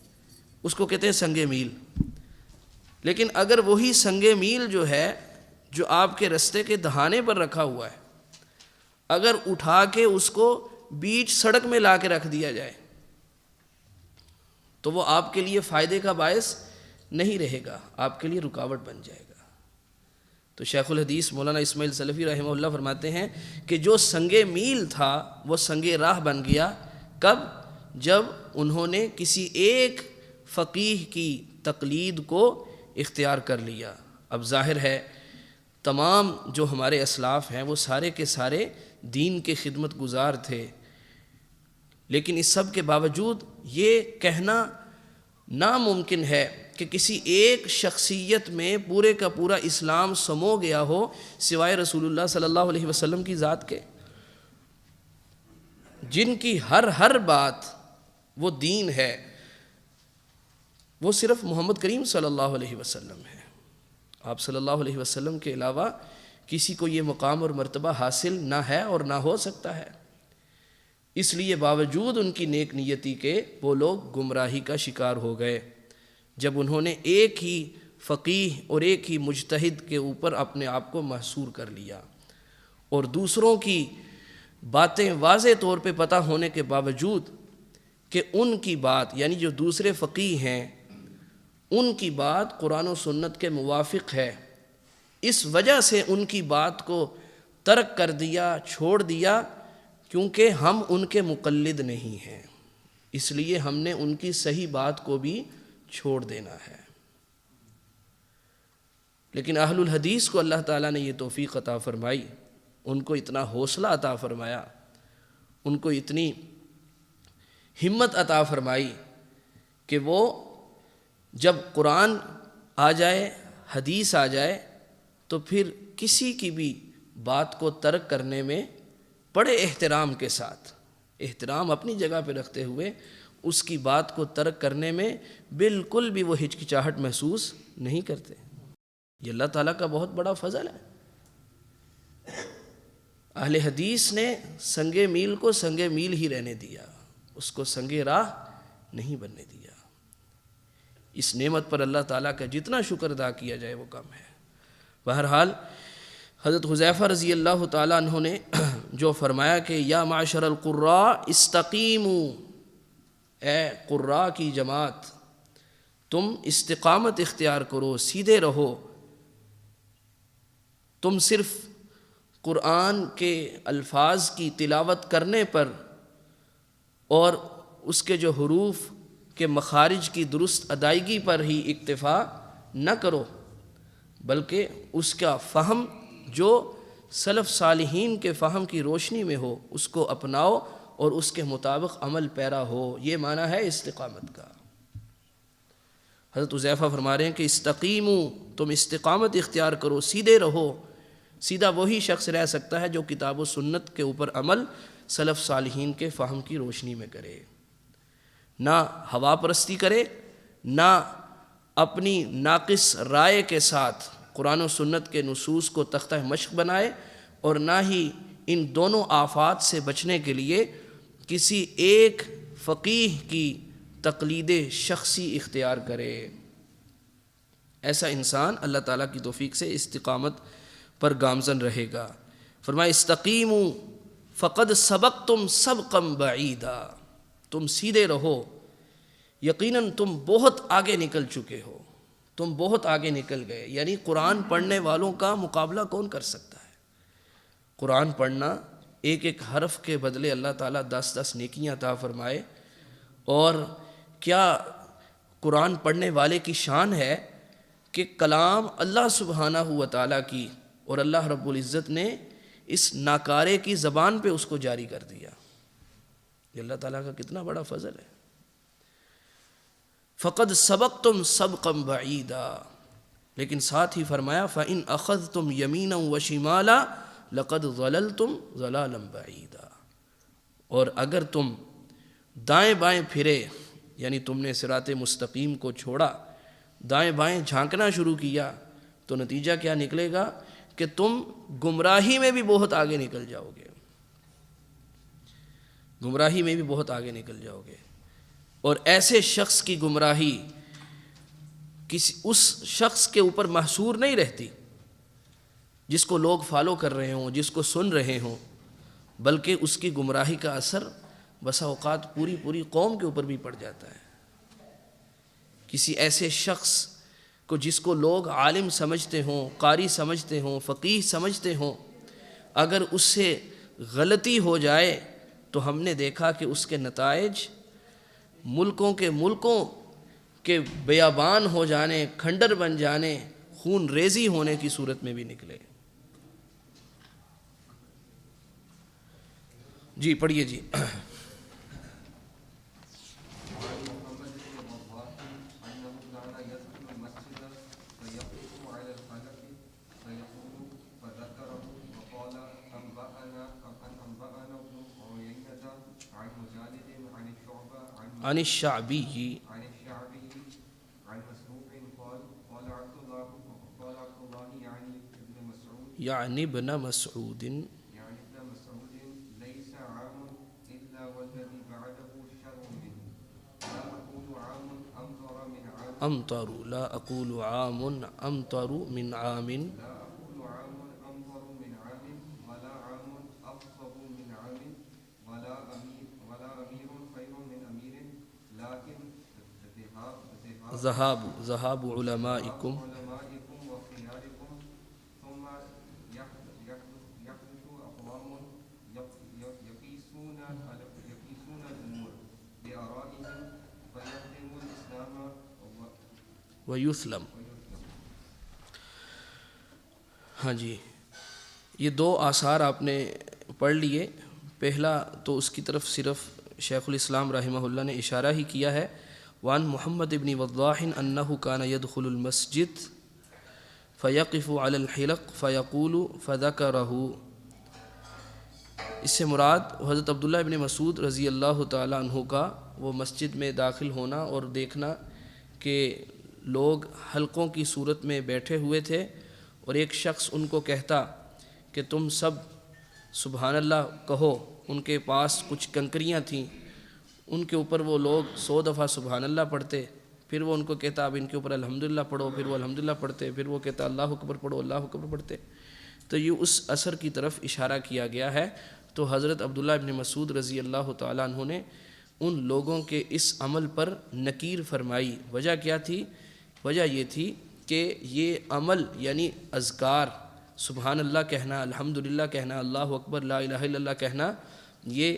اس کو کہتے ہیں سنگ میل۔ لیکن اگر وہی سنگ میل جو ہے جو آپ کے رستے کے دہانے پر رکھا ہوا ہے، اگر اٹھا کے اس کو بیچ سڑک میں لا کے رکھ دیا جائے تو وہ آپ کے لیے فائدے کا باعث نہیں رہے گا، آپ کے لیے رکاوٹ بن جائے گا۔ تو شیخ الحدیث مولانا اسماعیل سلفی رحمہ اللہ فرماتے ہیں کہ جو سنگ میل تھا وہ سنگ راہ بن گیا۔ کب؟ جب انہوں نے کسی ایک فقیہ کی تقلید کو اختیار کر لیا۔ اب ظاہر ہے تمام جو ہمارے اسلاف ہیں وہ سارے کے سارے دین کے خدمت گزار تھے، لیکن اس سب کے باوجود یہ کہنا ناممکن ہے کہ کسی ایک شخصیت میں پورے کا پورا اسلام سمو گیا ہو سوائے رسول اللہ صلی اللہ علیہ وسلم کی ذات کے، جن کی ہر بات وہ دین ہے، وہ صرف محمد کریم صلی اللہ علیہ وسلم ہے۔ آپ صلی اللہ علیہ وسلم کے علاوہ کسی کو یہ مقام اور مرتبہ حاصل نہ ہے اور نہ ہو سکتا ہے۔ اس لیے باوجود ان کی نیک نیتی کے وہ لوگ گمراہی کا شکار ہو گئے جب انہوں نے ایک ہی فقیہ اور ایک ہی مجتہد کے اوپر اپنے آپ کو محصور کر لیا، اور دوسروں کی باتیں واضح طور پہ پتہ ہونے کے باوجود کہ ان کی بات یعنی جو دوسرے فقیہ ہیں ان کی بات قرآن و سنت کے موافق ہے، اس وجہ سے ان کی بات کو ترک کر دیا، چھوڑ دیا، کیونکہ ہم ان کے مقلد نہیں ہیں، اس لیے ہم نے ان کی صحیح بات کو بھی چھوڑ دینا ہے۔ لیکن اہل الحدیث کو اللہ تعالیٰ نے یہ توفیق عطا فرمائی، ان کو اتنا حوصلہ عطا فرمایا، ان کو اتنی ہمت عطا فرمائی کہ وہ جب قرآن آ جائے، حدیث آ جائے، تو پھر کسی کی بھی بات کو ترک کرنے میں بڑے احترام کے ساتھ، احترام اپنی جگہ پہ رکھتے ہوئے اس کی بات کو ترک کرنے میں بالکل بھی وہ ہچکچاہٹ محسوس نہیں کرتے۔ یہ اللہ تعالیٰ کا بہت بڑا فضل ہے۔ اہل حدیث نے سنگ میل کو سنگ میل ہی رہنے دیا، اس کو سنگ راہ نہیں بننے دیا۔ اس نعمت پر اللہ تعالیٰ کا جتنا شکر ادا کیا جائے وہ کم ہے۔ بہرحال حضرت حذیفہ رضی اللہ تعالیٰ عنہ نے جو فرمایا کہ یا معاشر القراء استقیموا، اے قراء کی جماعت تم استقامت اختیار کرو، سیدھے رہو، تم صرف قرآن کے الفاظ کی تلاوت کرنے پر اور اس کے جو حروف کے مخارج کی درست ادائیگی پر ہی اکتفا نہ کرو، بلکہ اس کا فہم جو سلف صالحین کے فہم کی روشنی میں ہو اس کو اپناؤ اور اس کے مطابق عمل پیرا ہو۔ یہ معنی ہے استقامت کا۔ حضرت حذیفہ فرما رہے ہیں کہ استقیموا، تم استقامت اختیار کرو، سیدھے رہو۔ سیدھا وہی شخص رہ سکتا ہے جو کتاب و سنت کے اوپر عمل سلف صالحین کے فہم کی روشنی میں کرے، نہ ہوا پرستی کرے، نہ اپنی ناقص رائے کے ساتھ قرآن و سنت کے نصوص کو تختہ مشق بنائے، اور نہ ہی ان دونوں آفات سے بچنے کے لیے کسی ایک فقیہ کی تقلید شخصی اختیار کرے۔ ایسا انسان اللہ تعالیٰ کی توفیق سے استقامت پر گامزن رہے گا۔ فرمایا استقیموا فقد سبقتم سبقا بعیدا، تم سیدھے رہو، یقیناً تم بہت آگے نکل چکے ہو، تم بہت آگے نکل گئے۔ یعنی قرآن پڑھنے والوں کا مقابلہ کون کر سکتا ہے؟ قرآن پڑھنا، ایک ایک حرف کے بدلے اللہ تعالیٰ 10 نیکیاں عطا فرمائے، اور کیا قرآن پڑھنے والے کی شان ہے کہ کلام اللہ سبحانہ و تعالیٰ کی، اور اللہ رب العزت نے اس ناکارے کی زبان پہ اس کو جاری کر دیا۔ یہ اللہ تعالیٰ کا کتنا بڑا فضل ہے۔ فقد سبقتم سبقا بعیدا، لیکن ساتھ ہی فرمایا فإن أخذتم يمينا وشمالا لقد ضللتم ضلالا بعیدا، اور اگر تم دائیں بائیں پھرے، یعنی تم نے صراط مستقیم کو چھوڑا، دائیں بائیں جھانکنا شروع کیا، تو نتیجہ کیا نکلے گا کہ تم گمراہی میں بھی بہت آگے نکل جاؤ گے۔ گمراہی میں بھی بہت آگے نکل جاؤ گے۔ اور ایسے شخص کی گمراہی اس شخص کے اوپر محصور نہیں رہتی جس کو لوگ فالو کر رہے ہوں، جس کو سن رہے ہوں، بلکہ اس کی گمراہی کا اثر بسا اوقات پوری قوم کے اوپر بھی پڑ جاتا ہے۔ کسی ایسے شخص کو جس کو لوگ عالم سمجھتے ہوں، قاری سمجھتے ہوں، فقیہ سمجھتے ہوں، اگر اس سے غلطی ہو جائے تو ہم نے دیکھا کہ اس کے نتائج ملکوں کے بیابان ہو جانے، کھنڈر بن جانے، خون ریزی ہونے کی صورت میں بھی نکلے۔ جی پڑھیے جی۔ عن الشعبی یعنی ابن مسعود امطر لا اقول عام امطر من عام ذهاب علمائكم ویسلم۔ ہاں جی، یہ دو آثار آپ نے پڑھ لیے۔ پہلا تو اس کی طرف صرف شیخ الاسلام رحمہ اللہ نے اشارہ ہی کیا ہے، وعن محمد بن وضاح انه كان يدخل المسجد فيقف على الحلق فيقول فذكره۔ اس سے مراد حضرت عبداللہ بن مسعود رضی اللہ تعالی عنہ کا وہ مسجد میں داخل ہونا اور دیکھنا کہ لوگ حلقوں کی صورت میں بیٹھے ہوئے تھے اور ایک شخص ان کو کہتا کہ تم سب سبحان اللہ کہو۔ ان کے پاس کچھ کنکریاں تھیں، ان کے اوپر وہ لوگ 100 دفعہ سبحان اللہ پڑھتے، پھر وہ ان کو کہتا اب ان کے اوپر الحمدللہ پڑھو، پھر وہ الحمدللہ پڑھتے، پھر وہ کہتا اللہ اکبر پڑھو، اللہ اکبر پڑھتے۔ تو یہ اس اثر کی طرف اشارہ کیا گیا ہے۔ تو حضرت عبداللہ ابن مسعود رضی اللہ تعالیٰ عنہ نے ان لوگوں کے اس عمل پر نکیر فرمائی۔ وجہ کیا تھی؟ وجہ یہ تھی کہ یہ عمل یعنی اذکار، سبحان اللہ کہنا، الحمدللہ کہنا، اللہ اکبر، لا الہ الا اللہ کہنا، یہ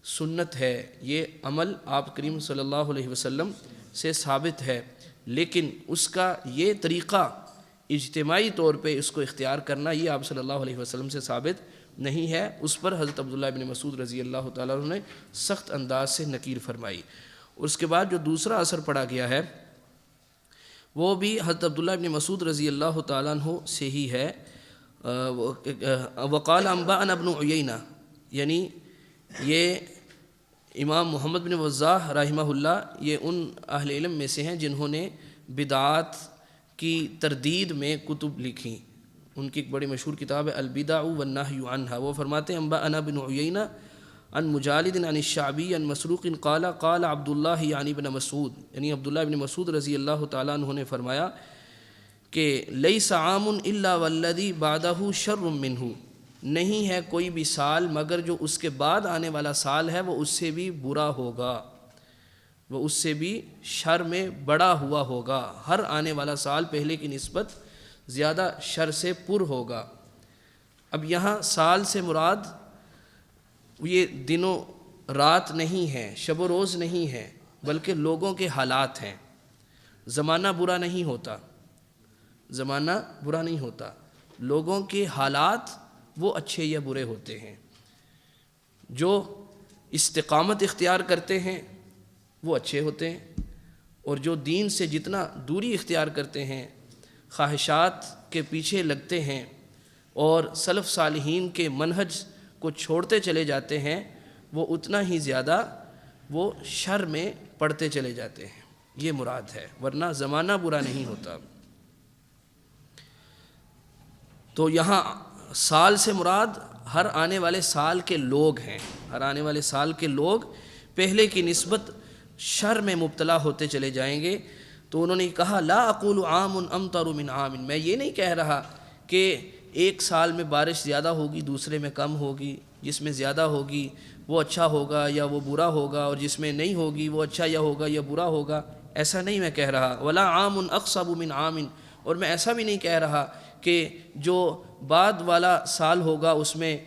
سنت ہے، یہ عمل آپ کریم صلی اللہ علیہ وسلم سے ثابت ہے، لیکن اس کا یہ طریقہ اجتماعی طور پہ اس کو اختیار کرنا یہ آپ صلی اللہ علیہ وسلم سے ثابت نہیں ہے۔ اس پر حضرت عبداللہ بن مسعود رضی اللہ تعالیٰ عنہ نے سخت انداز سے نکیر فرمائی۔ اور اس کے بعد جو دوسرا اثر پڑھا گیا ہے وہ بھی حضرت عبداللہ بن مسعود رضی اللہ تعالیٰ عنہ سے ہی ہے۔ وقال انبأنا ابن عیینہ، یعنی یہ امام محمد بن وضاح رحمہ اللہ یہ ان اہل علم میں سے ہیں جنہوں نے بدعات کی تردید میں کتب لکھی۔ ان کی ایک بڑی مشہور کتاب ہے البدع والنہی عنہا۔ وہ فرماتے ہیں انبأنا ابن عیینہ عن مجالد عن الشعبی عن مسروق قال قال عبداللہ یعنی ابن مسعود، یعنی عبداللہ ابن مسعود رضی اللہ تعالیٰ عنہ نے فرمایا کہ لیس عام الا والذی بعدہ شر منہ، نہیں ہے کوئی بھی سال مگر جو اس کے بعد آنے والا سال ہے وہ اس سے بھی برا ہوگا، وہ اس سے بھی شر میں بڑا ہوا ہوگا۔ ہر آنے والا سال پہلے کی نسبت زیادہ شر سے پر ہوگا۔ اب یہاں سال سے مراد یہ دنوں رات نہیں ہے، شب و روز نہیں ہے، بلکہ لوگوں کے حالات ہیں۔ زمانہ برا نہیں ہوتا، زمانہ برا نہیں ہوتا، لوگوں کے حالات وہ اچھے یا برے ہوتے ہیں۔ جو استقامت اختیار کرتے ہیں وہ اچھے ہوتے ہیں، اور جو دین سے جتنا دوری اختیار کرتے ہیں، خواہشات کے پیچھے لگتے ہیں اور سلف صالحین کے منہج کو چھوڑتے چلے جاتے ہیں، وہ اتنا ہی زیادہ وہ شر میں پڑتے چلے جاتے ہیں، یہ مراد ہے، ورنہ زمانہ برا نہیں ہوتا۔ تو یہاں سال سے مراد ہر آنے والے سال کے لوگ ہیں، ہر آنے والے سال کے لوگ پہلے کی نسبت شر میں مبتلا ہوتے چلے جائیں گے۔ تو انہوں نے کہا لا اقول عام امطر من عام، میں یہ نہیں کہہ رہا کہ ایک سال میں بارش زیادہ ہوگی دوسرے میں کم ہوگی، جس میں زیادہ ہوگی وہ اچھا ہوگا یا وہ برا ہوگا، اور جس میں نہیں ہوگی وہ اچھا یا ہوگا یا برا ہوگا، ایسا نہیں میں کہہ رہا۔ ولا عام اقصب من عام، اور میں ایسا بھی نہیں کہہ رہا کہ جو بعد والا سال ہوگا اس میں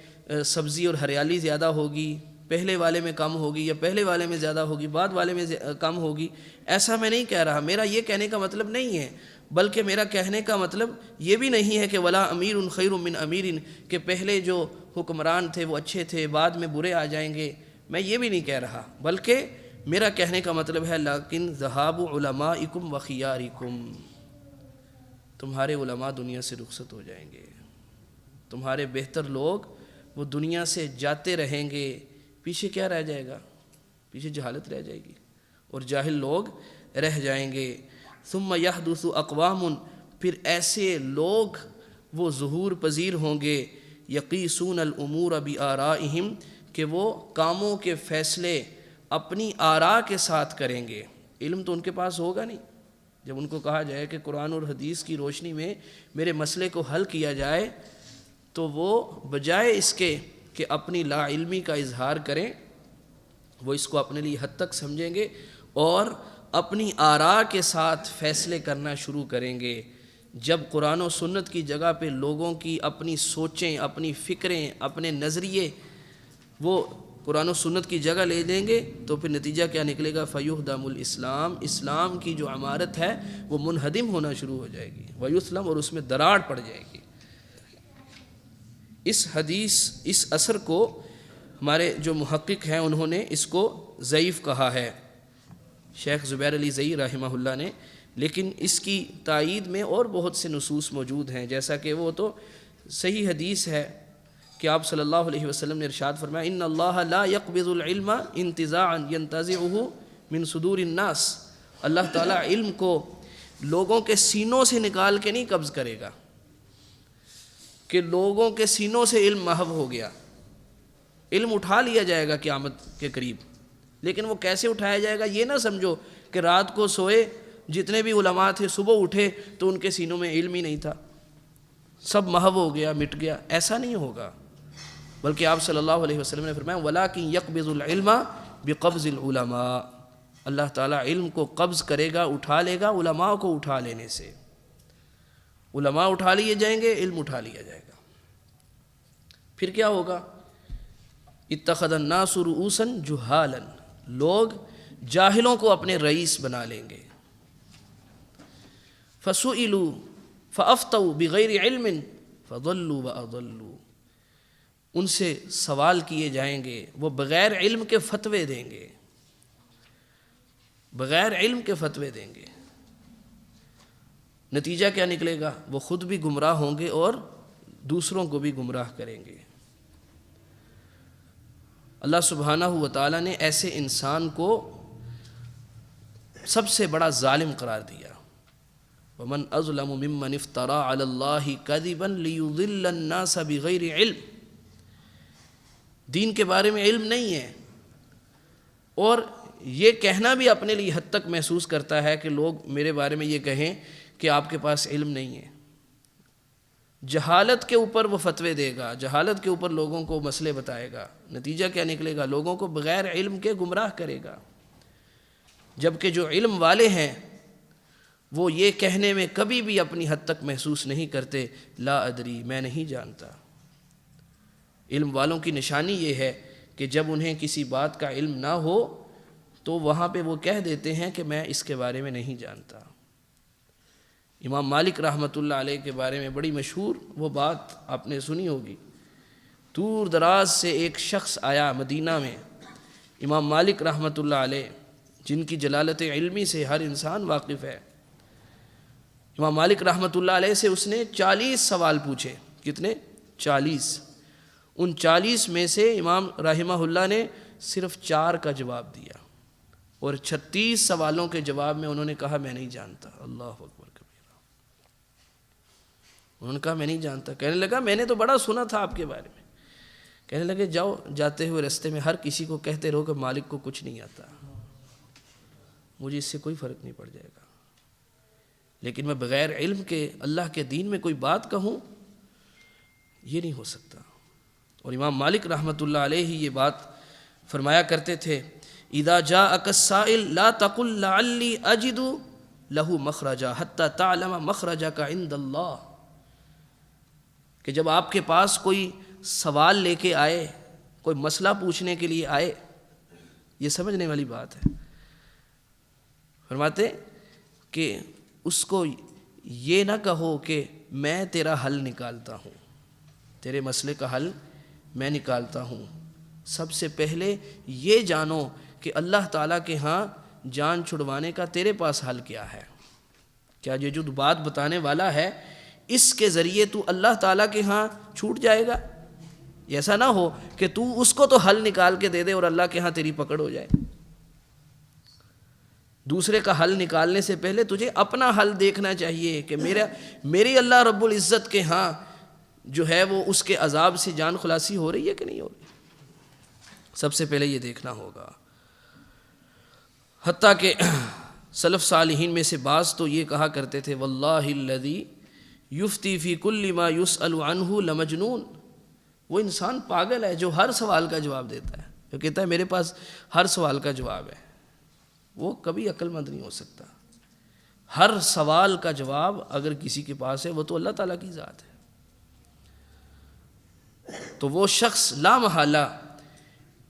سبزی اور ہریالی زیادہ ہوگی، پہلے والے میں کم ہوگی، یا پہلے والے میں زیادہ ہوگی بعد والے میں کم ہوگی، ایسا میں نہیں کہہ رہا۔ میرا یہ کہنے کا مطلب نہیں ہے، بلکہ میرا کہنے کا مطلب یہ بھی نہیں ہے کہ ولا امیر خیر من امیر، کہ پہلے جو حکمران تھے وہ اچھے تھے بعد میں برے آ جائیں گے، میں یہ بھی نہیں کہہ رہا، بلکہ میرا کہنے کا مطلب ہے لیکن ذہاب علمائکم و خیارکم، تمہارے علماء دنیا سے رخصت ہو جائیں گے، تمہارے بہتر لوگ وہ دنیا سے جاتے رہیں گے، پیچھے کیا رہ جائے گا؟ پیچھے جہالت رہ جائے گی اور جاہل لوگ رہ جائیں گے۔ ثم یحدث اقوام، پھر ایسے لوگ وہ ظہور پذیر ہوں گے، یقیسون الامور بآرائہم، کہ وہ کاموں کے فیصلے اپنی آراء کے ساتھ کریں گے۔ علم تو ان کے پاس ہوگا نہیں، جب ان کو کہا جائے کہ قرآن اور حدیث کی روشنی میں میرے مسئلے کو حل کیا جائے، تو وہ بجائے اس کے کہ اپنی لا علمی کا اظہار کریں، وہ اس کو اپنے لیے حد تک سمجھیں گے اور اپنی آراء کے ساتھ فیصلے کرنا شروع کریں گے۔ جب قرآن و سنت کی جگہ پہ لوگوں کی اپنی سوچیں، اپنی فکریں، اپنے نظریے وہ قرآن و سنت کی جگہ لے دیں گے، تو پھر نتیجہ کیا نکلے گا؟ فیہدم الاسلام، اسلام کی جو عمارت ہے وہ منہدم ہونا شروع ہو جائے گی، ویسلم، اور اس میں دراڑ پڑ جائے گی۔ اس حدیث، اس اثر کو ہمارے جو محقق ہیں انہوں نے اس کو ضعیف کہا ہے، شیخ زبیر علی زئی رحمہ اللہ نے، لیکن اس کی تائید میں اور بہت سے نصوص موجود ہیں، جیسا کہ وہ تو صحیح حدیث ہے کہ آپ صلی اللہ علیہ وسلم نے ارشاد فرمایا ان اللہ لا يقبض العلم انتزاعا ينتزعه من صدور الناس، اللہ تعالیٰ علم کو لوگوں کے سینوں سے نکال کے نہیں قبض کرے گا کہ لوگوں کے سینوں سے علم محو ہو گیا، علم اٹھا لیا جائے گا قیامت کے قریب، لیکن وہ کیسے اٹھایا جائے گا؟ یہ نہ سمجھو کہ رات کو سوئے جتنے بھی علماء تھے صبح اٹھے تو ان کے سینوں میں علم ہی نہیں تھا، سب محو ہو گیا، مٹ گیا، ایسا نہیں ہوگا، بلکہ آپ صلی اللہ علیہ وسلم نے فرمایا وَلَٰكِن يَقْبِضُ الْعِلْمَ بِقَبْضِ الْعُلَمَاءِ، اللہ تعالیٰ علم کو قبض کرے گا، اٹھا لے گا علماء کو اٹھا لینے سے، علماء اٹھا لیے جائیں گے، علم اٹھا لیا جائے گا۔ پھر کیا ہوگا؟ اتخذ الناس رؤوسا جہالا، لوگ جاہلوں کو اپنے رئیس بنا لیں گے، فسئلوا فافتوا بغیر علم فضلوا واضلوا، ان سے سوال کیے جائیں گے، وہ بغیر علم کے فتوے دیں گے، بغیر علم کے فتوے دیں گے، نتیجہ کیا نکلے گا؟ وہ خود بھی گمراہ ہوں گے اور دوسروں کو بھی گمراہ کریں گے۔ اللہ سبحانہ و تعالیٰ نے ایسے انسان کو سب سے بڑا ظالم قرار دیا، وَمَنْ أَظْلَمُ مِمَّنِ افْتَرَىٰ عَلَى اللَّهِ كَذِبًا لِيُضِلَّ النَّاسَ بِغَيْرِ علم، دین کے بارے میں علم نہیں ہے اور یہ کہنا بھی اپنے لیے حد تک محسوس کرتا ہے کہ لوگ میرے بارے میں یہ کہیں کہ آپ کے پاس علم نہیں ہے، جہالت کے اوپر وہ فتوے دے گا، جہالت کے اوپر لوگوں کو مسئلے بتائے گا، نتیجہ کیا نکلے گا؟ لوگوں کو بغیر علم کے گمراہ کرے گا، جبکہ جو علم والے ہیں وہ یہ کہنے میں کبھی بھی اپنی حد تک محسوس نہیں کرتے لا ادری، میں نہیں جانتا۔ علم والوں کی نشانی یہ ہے کہ جب انہیں کسی بات کا علم نہ ہو تو وہاں پہ وہ کہہ دیتے ہیں کہ میں اس کے بارے میں نہیں جانتا۔ امام مالک رحمۃ اللہ علیہ کے بارے میں بڑی مشہور وہ بات آپ نے سنی ہوگی، دور دراز سے ایک شخص آیا مدینہ میں، امام مالک رحمۃ اللہ علیہ جن کی جلالت علمی سے ہر انسان واقف ہے، امام مالک رحمۃ اللہ علیہ سے اس نے 40 سوال پوچھے، کتنے؟ 40۔ ان 40 میں سے امام رحمہ اللہ نے صرف 4 کا جواب دیا اور 36 سوالوں کے جواب میں انہوں نے کہا میں نہیں جانتا۔ اللہ اکبر کبیرہ، انہوں نے کہا میں نہیں جانتا، کہنے لگا میں نے تو بڑا سنا تھا آپ کے بارے میں کہنے لگے جاؤ جاتے ہوئے رستے میں ہر کسی کو کہتے رہو کہ مالک کو کچھ نہیں آتا، مجھے اس سے کوئی فرق نہیں پڑ جائے گا، لیکن میں بغیر علم کے اللہ کے دین میں کوئی بات کہوں یہ نہیں ہو سکتا۔ اور امام مالک رحمۃ اللہ علیہ یہ بات فرمایا کرتے تھے، اذا جاءک السائل لا تقل لعلی اجد له مخرجا حتی تعلم مخرجک عند اللہ، کہ جب آپ کے پاس کوئی سوال لے کے آئے، کوئی مسئلہ پوچھنے کے لیے آئے، یہ سمجھنے والی بات ہے، فرماتے کہ اس کو یہ نہ کہو کہ میں تیرا حل نکالتا ہوں، تیرے مسئلے کا حل میں نکالتا ہوں، سب سے پہلے یہ جانو کہ اللہ تعالیٰ کے ہاں جان چھڑوانے کا تیرے پاس حل کیا ہے، کیا یہ جو بات بتانے والا ہے اس کے ذریعے تو اللہ تعالیٰ کے ہاں چھوٹ جائے گا؟ ایسا نہ ہو کہ تو اس کو تو حل نکال کے دے دے اور اللہ کے ہاں تیری پکڑ ہو جائے۔ دوسرے کا حل نکالنے سے پہلے تجھے اپنا حل دیکھنا چاہیے کہ میری اللہ رب العزت کے ہاں جو ہے وہ اس کے عذاب سے جان خلاصی ہو رہی ہے کہ نہیں ہو رہی، سب سے پہلے یہ دیکھنا ہوگا۔ حتیٰ کہ سلف صالحین میں سے بعض تو یہ کہا کرتے تھے، واللہ الذی یفتی فی کل ما یسأل عنہ لمجنون، وہ انسان پاگل ہے جو ہر سوال کا جواب دیتا ہے، جو کہتا ہے میرے پاس ہر سوال کا جواب ہے، وہ کبھی عقل مند نہیں ہو سکتا۔ ہر سوال کا جواب اگر کسی کے پاس ہے وہ تو اللہ تعالیٰ کی ذات ہے، تو وہ شخص لا محالہ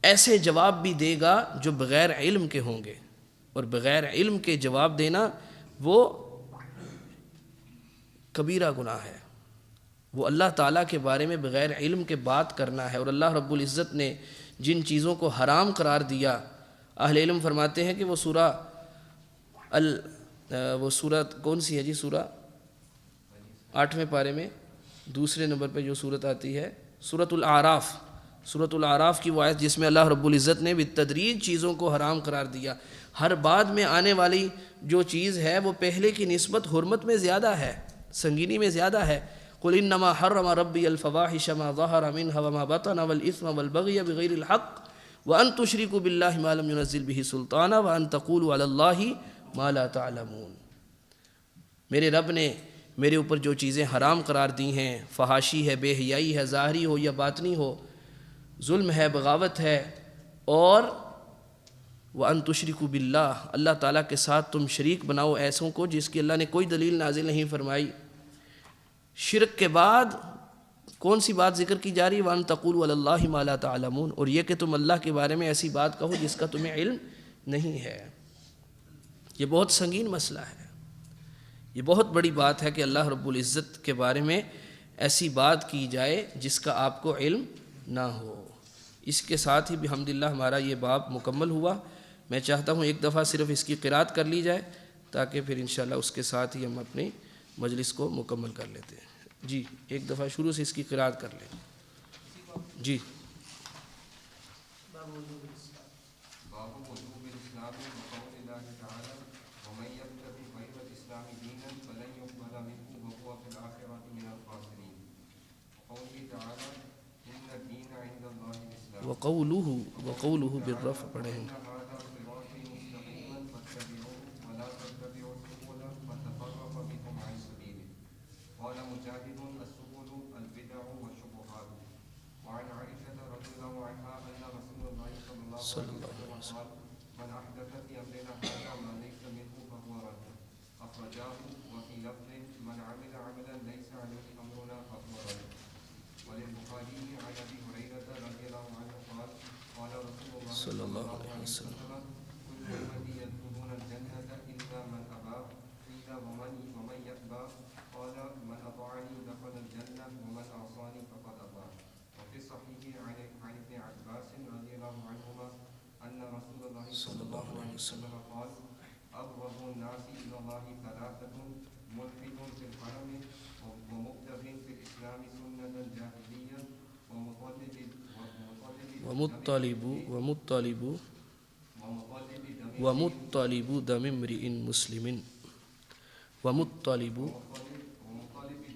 ایسے جواب بھی دے گا جو بغیر علم کے ہوں گے، اور بغیر علم کے جواب دینا وہ کبیرہ گناہ ہے، وہ اللہ تعالیٰ کے بارے میں بغیر علم کے بات کرنا ہے۔ اور اللہ رب العزت نے جن چیزوں کو حرام قرار دیا، اہل علم فرماتے ہیں کہ وہ سورت کون سی ہے جی؟ سورہ 8ویں پارے میں دوسرے نمبر پہ جو سورت آتی ہے سورۃ الاعراف، سورۃ الاعراف کی وہ آیت جس میں اللہ رب العزت نے بالتدریج چیزوں کو حرام قرار دیا۔ ہر بعد میں آنے والی جو چیز ہے وہ پہلے کی نسبت حرمت میں زیادہ ہے، سنگینی میں زیادہ ہے۔ قل انما حرم ربی الفواحش ما ظہر منها وما بطن والاثم والبغی بغیر الحق وان تشرکوا باللہ ما لم ينزل به سلطانا وان تقولوا علی اللہ ما لا تعلمون، میرے رب نے میرے اوپر جو چیزیں حرام قرار دی ہیں، فحاشی ہے، بے حیائی ہے، ظاہری ہو یا باطنی ہو، ظلم ہے، بغاوت ہے، اور وَأَن تُشْرِكُوا بِاللَّهِ، اللہ تعالیٰ کے ساتھ تم شریک بناؤ ایسوں کو جس کی اللہ نے کوئی دلیل نازل نہیں فرمائی۔ شرک کے بعد کون سی بات ذکر کی جا رہی ہے؟ وَأَن تَقُولُوا عَلَى اللَّهِ مَا لَا تَعْلَمُونَ، اور یہ کہ تم اللہ کے بارے میں ایسی بات کہو جس کا تمہیں علم نہیں ہے۔ یہ بہت سنگین مسئلہ ہے، یہ بہت بڑی بات ہے کہ اللہ رب العزت کے بارے میں ایسی بات کی جائے جس کا آپ کو علم نہ ہو۔ اس کے ساتھ ہی بحمداللہ ہمارا یہ باب مکمل ہوا۔ میں چاہتا ہوں ایک دفعہ صرف اس کی قرأت کر لی جائے تاکہ پھر انشاءاللہ اس کے ساتھ ہی ہم اپنی مجلس کو مکمل کر لیتے ہیں۔ جی ایک دفعہ شروع سے اس کی قرأت کر لیں۔ جی باب وجوب الاسلام وقول اللہ تعالی ومن یبتغ غیر الاسلام دینا فلن یقبل منه وهو فی الآخرۃ من الخاسرین، وقوله تعالی ان الدین عند اللہ الاسلام، وقوله بالرفع پڑھیں۔ قال مجاهد السبل البدع والشبهات. وعن عائشة رضي الله عنها أن رسول الله صلى الله عليه وسلم قال من أحدث في أمرنا هذا ما ليس منه فهو رد، أخرجاه. وفي لفظ من عمل عملا ليس عليه أمرنا فهو رد. وللبخاري عن أبي هريرة رضي الله عنه قال قال رسول الله صلى الله عليه وسلم كل أمتي يدخلون الجنة إلا من أبى، قيل ومن يأبى؟ قال من أطاعني دخل الجنة ومن عصاني فقد أبى. وفي الصحيح عن ابن عباس رضي الله عنهما أن رسول الله صلى الله عليه وسلم قال أبغض الناس إلى الله ثلاثة ملحد في الحرم ومبتغ في الإسلام سنة جاهلية ومطلب دم امرئ مسلم ومطلب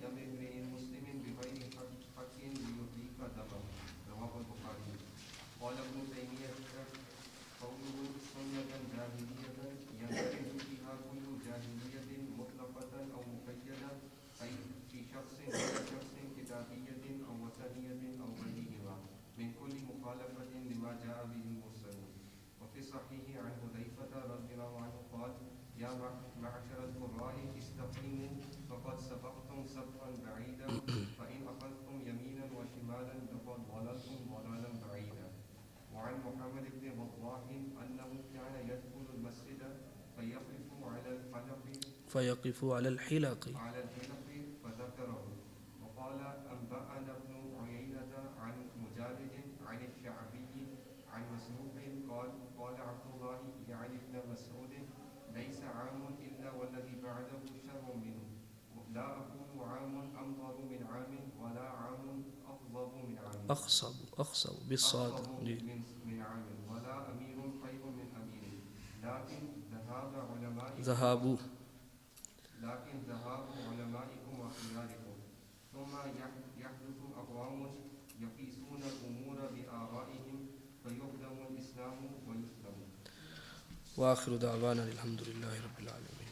دم امرئ مسلم بغير حق ليحرق دمه، رواه البخاري. جاهلية يندرج فيها كل جاهلية مطلقة أو مقيدة أي في شخص كتابية أو وثنية أو غيرهما من كل مخالفة لما جاء به المرسلون. وفي الصحيح عن حذيفة رضي الله عنه قال: يا معشر القراء استقيموا فقد سبقتم سبقا بعيدا فإن أخذتم يمينا وشمالا لقد ضللتم ضلالا بعيدا. وعن محمد بن وضاح أنه كان يدخل المسجد فيقف على الحلق فذكره وقال: أنبأنا ابن عيينة عن مجالد عن الشعبي عن مسروق قال: قال عبد الله يعني ابن مسعود: ليس عام إلا والذي بعده شر منه، لا أقول عام أمطر من عام ولا عام أغضب من عام أخصب بالصاد من عام ولا أمير خير من أمير، لكن ذهاب علمائكم وخياركم. ثم يحدث أقوام يقيسون الأمور بآرائهم فيهدم الإسلام ويسلم. وآخر دعوانا الحمد لله رب العالمين.